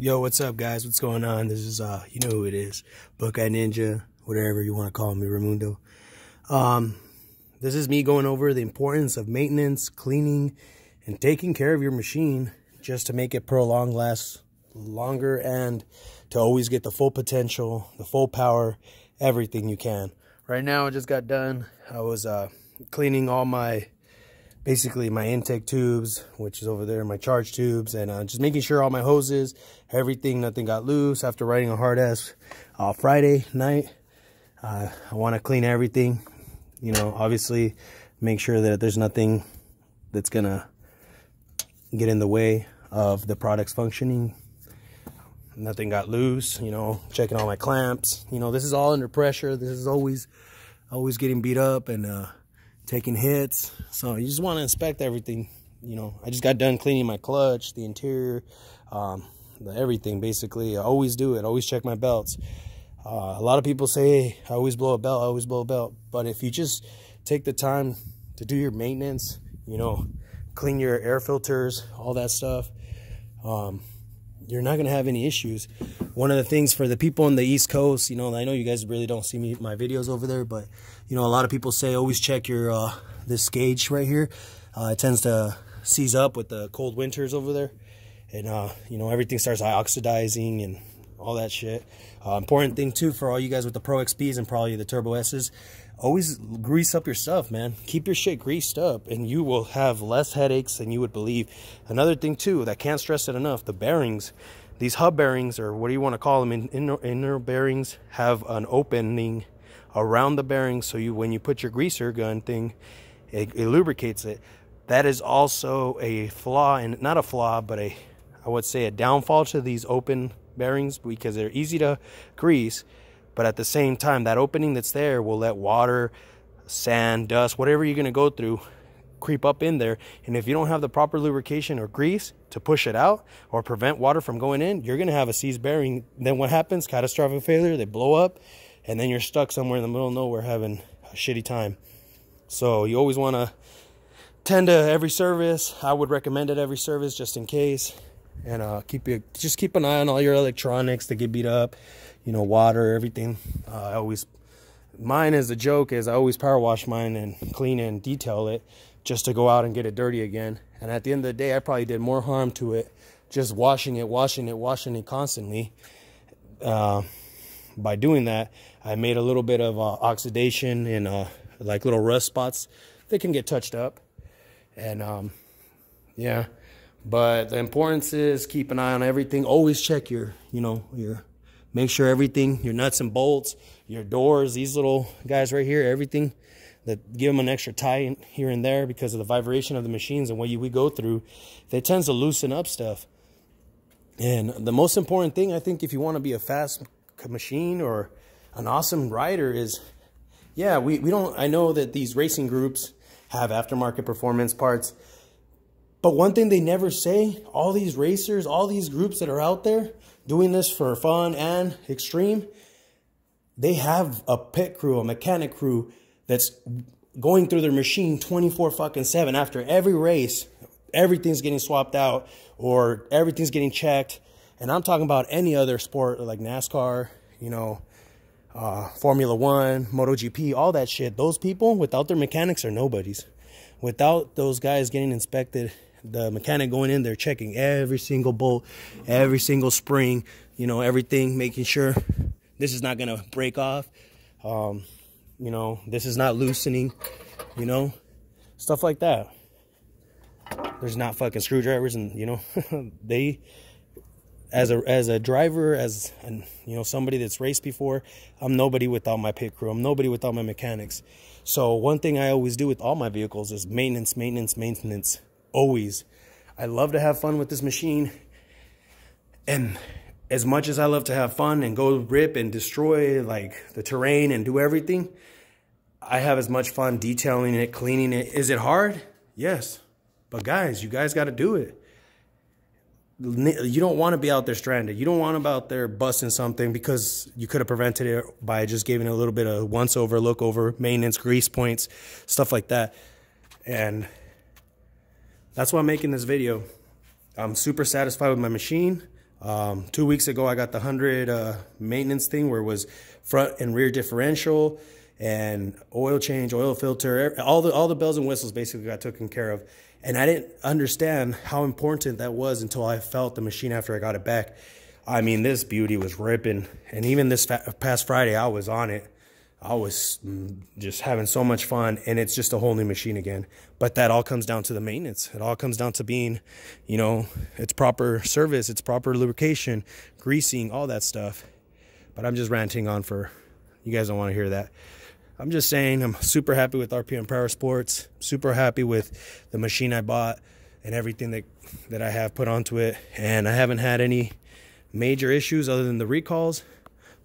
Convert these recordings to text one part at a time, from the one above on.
Yo, what's up, guys? What's going on? This is, you know who it is. Buckeye Ninja, whatever you want to call me, Raimundo. This is me going over the importance of maintenance, cleaning, and taking care of your machine just to make it prolong, last longer, and to always get the full potential, the full power, everything you can. Right now, I just got done. I was cleaning all my, basically my intake tubes, which is over there, my charge tubes, and just making sure all my hoses, everything, nothing got loose after riding a hard ass Friday night. I want to clean everything, you know, obviously make sure that there's nothing that's gonna get in the way of the product's functioning. Nothing got loose, you know, checking all my clamps. You know, this is all under pressure. This is always getting beat up and taking hits. So you just want to inspect everything. You know, I just got done cleaning my clutch, the interior, everything basically. I always do it. Always check my belts. A lot of people say, hey, I always blow a belt, I always blow a belt. But if you just take the time to do your maintenance, you know, clean your air filters, all that stuff, you're not going to have any issues. One of the things for the people on the East Coast, you know, I know you guys really don't see my videos over there, but, you know, a lot of people say always check your, this gauge right here. It tends to seize up with the cold winters over there. And, you know, everything starts oxidizing and all that shit. Important thing, too, for all you guys with the Pro XPs and probably the Turbo S's, always grease up your stuff, man. Keep your shit greased up, and you will have less headaches than you would believe. Another thing, too, that can't stress it enough, the bearings. These hub bearings, or what do you want to call them, inner bearings, have an opening around the bearings, so when you put your greaser gun thing, it lubricates it. That is also a flaw, and not a flaw, but I would say a downfall to these open bearings, because they're easy to grease. But at the same time, that opening that's there will let water, sand, dust, whatever you're going to go through, creep up in there. And if you don't have the proper lubrication or grease to push it out or prevent water from going in, you're going to have a seized bearing. Then what happens? Catastrophic failure. They blow up, and then you're stuck somewhere in the middle of nowhere having a shitty time. So you always want to tend to every service. I would recommend it every service just in case. And just keep an eye on all your electronics that get beat up, you know, water, everything. Mine as a joke is I always power wash mine and clean and detail it just to go out and get it dirty again. And at the end of the day, I probably did more harm to it just washing it constantly. By doing that, I made a little bit of oxidation and like little rust spots that can get touched up. And yeah. But the importance is keep an eye on everything. Always check make sure everything, your nuts and bolts, your doors, these little guys right here, everything, that give them an extra tie here and there because of the vibration of the machines and what we go through. They tend to loosen up stuff. And the most important thing, I think, if you want to be a fast machine or an awesome rider is, yeah, I know that these racing groups have aftermarket performance parts. But one thing they never say, all these racers, all these groups that are out there doing this for fun and extreme, they have a pit crew, a mechanic crew that's going through their machine 24/7. After every race, everything's getting swapped out or everything's getting checked. And I'm talking about any other sport like NASCAR, you know, Formula One, MotoGP, all that shit. Those people, without their mechanics, are nobodies. Without those guys getting inspected, the mechanic going in there checking every single bolt, every single spring, you know, everything, making sure this is not going to break off, you know, this is not loosening, you know, stuff like that. There's not fucking screwdrivers, and, you know, they, as a driver, you know, somebody that's raced before, I'm nobody without my pit crew. I'm nobody without my mechanics. So one thing I always do with all my vehicles is maintenance, maintenance, maintenance. Always. I love to have fun with this machine. And as much as I love to have fun and go rip and destroy like the terrain and do everything, I have as much fun detailing it, cleaning it. Is it hard? Yes. But guys, you guys got to do it. You don't want to be out there stranded. You don't want to be out there busting something because you could have prevented it by just giving it a little bit of once over, look over, maintenance, grease points, stuff like that. And that's why I'm making this video. I'm super satisfied with my machine. 2 weeks ago, I got the 100 maintenance thing where it was front and rear differential and oil change, oil filter, all the bells and whistles basically got taken care of. And I didn't understand how important that was until I felt the machine after I got it back. I mean, this beauty was ripping. And even this past Friday, I was on it. I was just having so much fun, and it's just a whole new machine again. But that all comes down to the maintenance. It all comes down to being, you know, it's proper service, it's proper lubrication, greasing, all that stuff. But I'm just ranting on for, you guys don't want to hear that. I'm just saying I'm super happy with RPM Power Sports, super happy with the machine I bought and everything that I have put onto it. And I haven't had any major issues other than the recalls.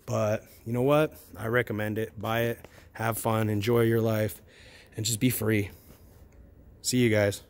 But you know what? I recommend it. Buy it, have fun, enjoy your life, and just be free. See you guys.